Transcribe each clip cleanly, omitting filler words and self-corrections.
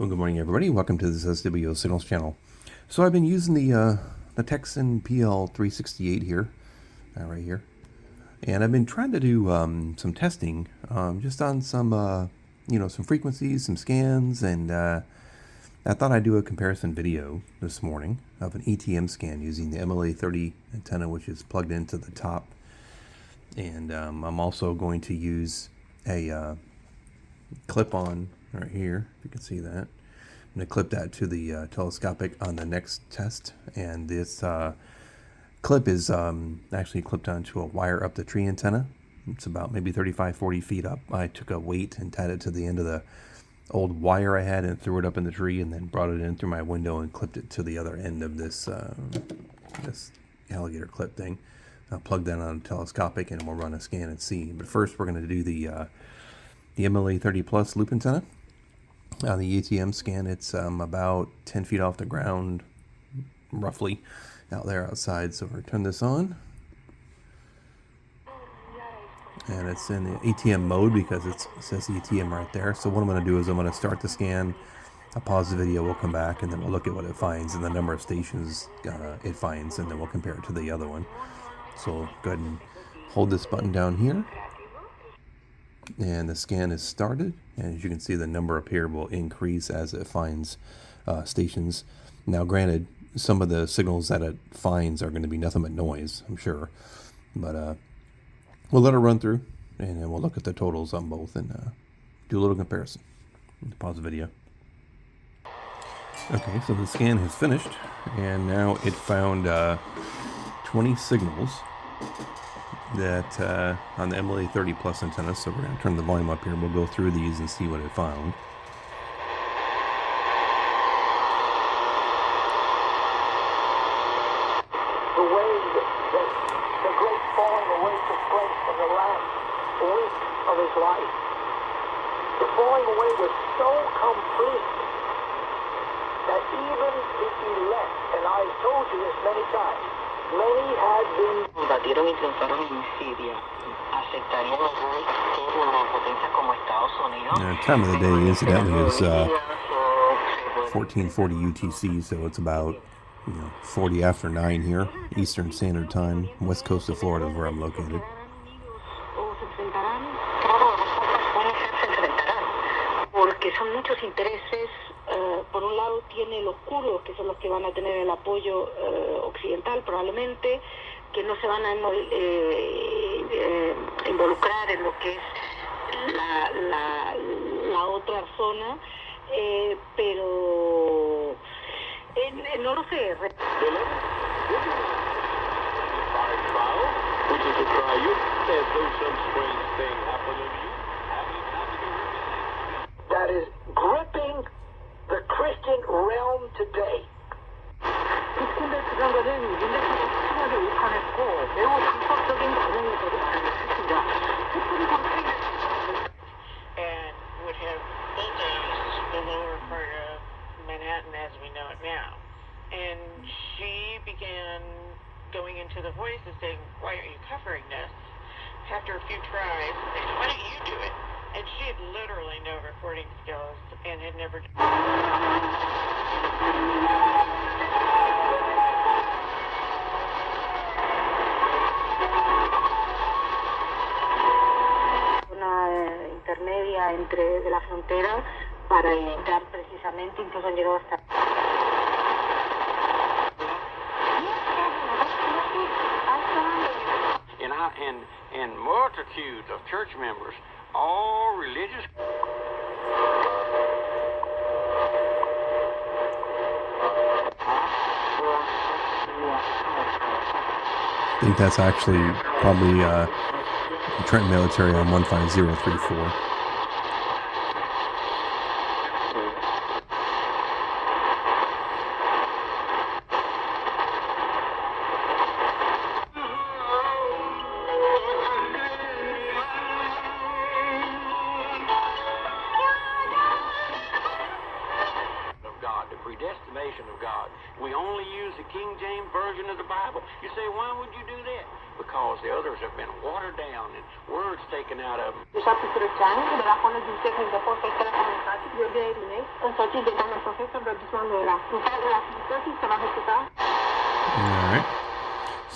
Well, good morning, everybody. Welcome to this SWO Signals channel. So I've been using the Tecsun PL368 here, right here, and I've been trying to do some testing, just on some, some frequencies, some scans, and I thought I'd do a comparison video this morning of an ETM scan using the MLA30 antenna, which is plugged into the top, and I'm also going to use a clip-on right here, if you can see that. I'm going to clip that to the telescopic on the next test, and this clip is actually clipped onto a wire up the tree antenna. It's about maybe 35-40 feet up. I took a weight and tied it to the end of the old wire I had and threw it up in the tree, and then brought it in through my window and clipped it to the other end of this this alligator clip thing. I'll plug that on a telescopic and we'll run a scan and see. But first we're going to do the MLA30 Plus loop antenna. On the ETM scan, it's about 10 feet off the ground, roughly, out there outside. So we're going to turn this on. And it's in the ATM mode because it says ETM right there. So what I'm going to do is I'm going to start the scan. I'll pause the video, we'll come back, and then we'll look at what it finds and the number of stations it finds, and then we'll compare it to the other one. So go ahead and hold this button down here. And the scan is started, and as you can see, the number up here will increase as it finds stations. Now granted, some of the signals that it finds are going to be nothing but noise, I'm sure, but we'll let it run through, and then we'll look at the totals on both and do a little comparison. Pause the video. Okay, so the scan has finished, and now it found 20 signals that on the MLA30 Plus antenna. So we're going to turn the volume up here and we'll go through these and see what it found. The way that the great falling away took place in the last week of his life. The falling away was so complete that even if he left, and I've told you this many times, many had been combatieron y triunfaron en Siria. Aceptarían el rol de una potencia como Estados Unidos. Time of the day, incidentally, is 1440 UTC, so it's about 40 after 9 here, Eastern Standard Time, west coast of Florida is where I'm located. Porque son muchos intereses. Por un lado tiene los kurdos, que son los que van a tener el apoyo occidental probablemente, que no se van a involucrar en lo que es la otra zona, pero no lo sé. That is gripping the Christian realm today. And would have bulldozed the lower part of Manhattan as we know it now. And she began going into the voice and saying, "Why aren't you covering this?" After a few tries, "Why don't you do it?" And she had literally no recording skills and had never una intermedia de la frontera para evitar precisamente, incluso han llegado hasta and multitudes of church members, all religious. I think that's actually probably Trent military on 15034. Predestination of God. We only use the King James Version of the Bible. You say, why would you do that? because the others have been watered down and words taken out of them. Deșapte treceani, de la până din second de pot să comunicații de idei, însoțiți de doamna profesor de Bismanoera. În cadrul activității se va executa. All right.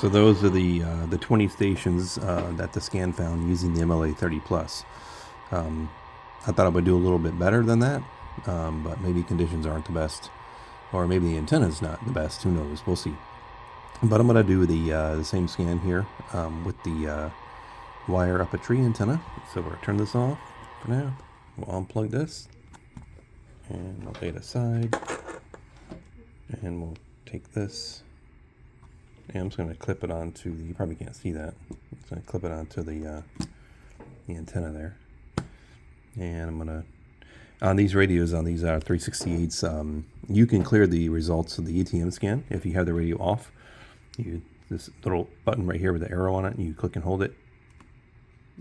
So those are the 20 stations that the scan found using the MLA30 Plus. I thought I would do a little bit better than that, but maybe conditions aren't the best, or maybe the antenna's not the best. Who knows? We'll see. But I'm going to do the same scan here with the wire up a tree antenna. So we're going to turn this off for now. We'll unplug this, and I'll lay it aside, and we'll take this. And I'm just going to clip it onto the, you probably can't see that. I'm just going to clip it onto the antenna there. And I'm going to, on these radios, on these 368s, you can clear the results of the ETM scan if you have the radio off. This little button right here with the arrow on it, and you click and hold it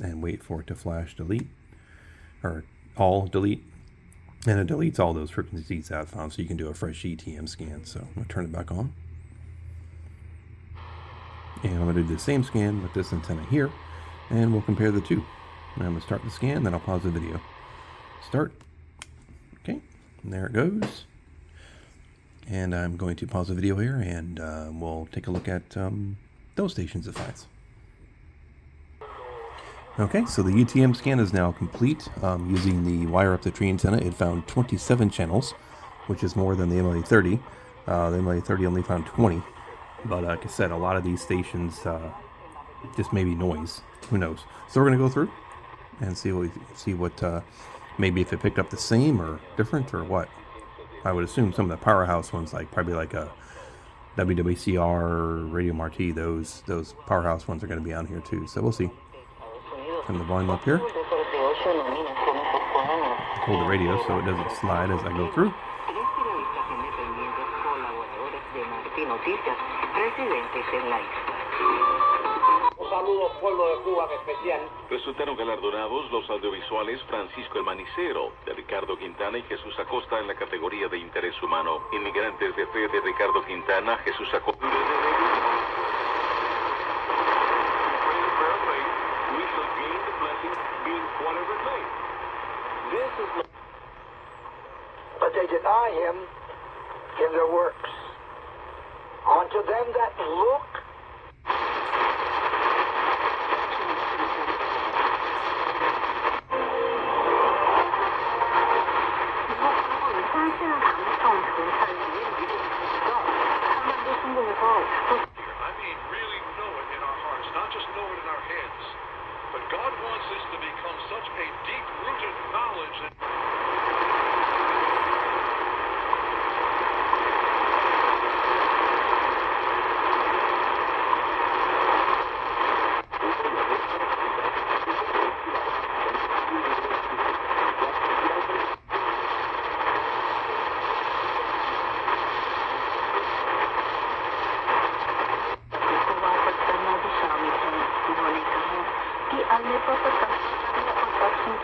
and wait for it to flash delete, or all delete. And it deletes all those frequencies out found, so you can do a fresh ETM scan. So I'm going to turn it back on. And I'm going to do the same scan with this antenna here, and we'll compare the two. And I'm going to start the scan, then I'll pause the video. Start. Okay, and there it goes. And I'm going to pause the video here, and we'll take a look at those stations it finds. Okay, so the ETM scan is now complete. Using the wire up the tree antenna, it found 27 channels, which is more than the MLA30. The MLA30 only found 20. But like I said, a lot of these stations just maybe noise. Who knows? So we're going to go through and see what maybe if it picked up the same or different or what. I would assume some of the powerhouse ones, like probably like a WWCR, Radio Marti, those powerhouse ones are going to be on here too. So we'll see. Turn the volume up here. Hold the radio so it doesn't slide as I go through. Un saludo, pueblo de Cuba, en especial. Resultaron galardonados los audiovisuales Francisco el Manicero, de Ricardo Quintana, y Jesús Acosta en la categoría de interés humano. Inmigrantes de fe de Ricardo Quintana, Jesús Acosta. But they deny him in their works. Unto them that look I mean, really know it in our hearts, not just know it in our heads. But God wants this to become such a deep-rooted knowledge that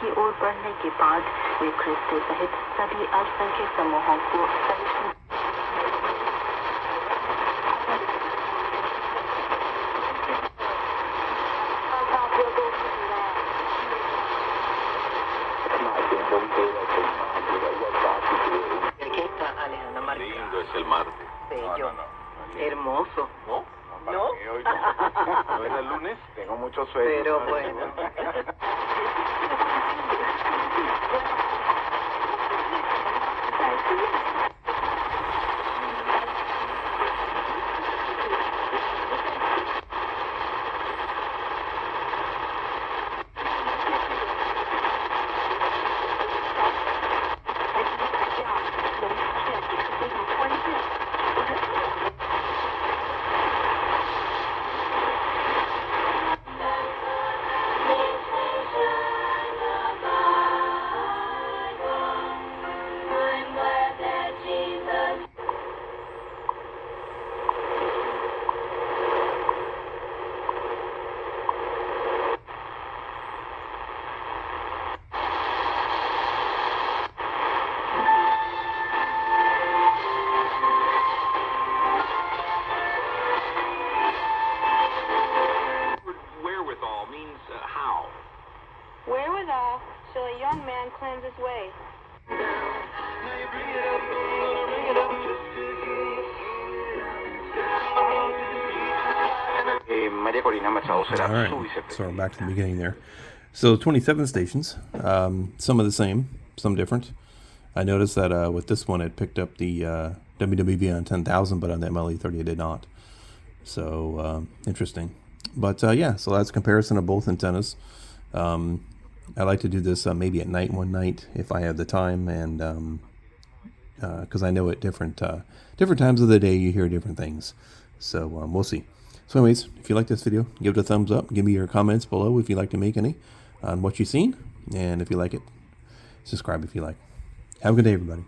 की ओर बढ़ने के बाद वे ख्रिस्त सहित सभी अल्पसंख्यक समूहों को सहित Lindo es el Marte. bello, hermoso. ¿no? ¿No? ¿No era el lunes? Tengo muchos sueños. Pero bueno. I'm glad that All right, so we're back to the beginning there. So 27 stations, some of the same, some different. I noticed that with this one it picked up the WWV on 10,000, but on the MLA30 it did not. So interesting. But yeah, so that's a comparison of both antennas. I like to do this maybe at night one night if I have the time, and because I know at different times of the day you hear different things. So we'll see. So anyways, if you like this video, give it a thumbs up. Give me your comments below if you'd like to make any on what you've seen. And if you like it, subscribe if you like. Have a good day, everybody.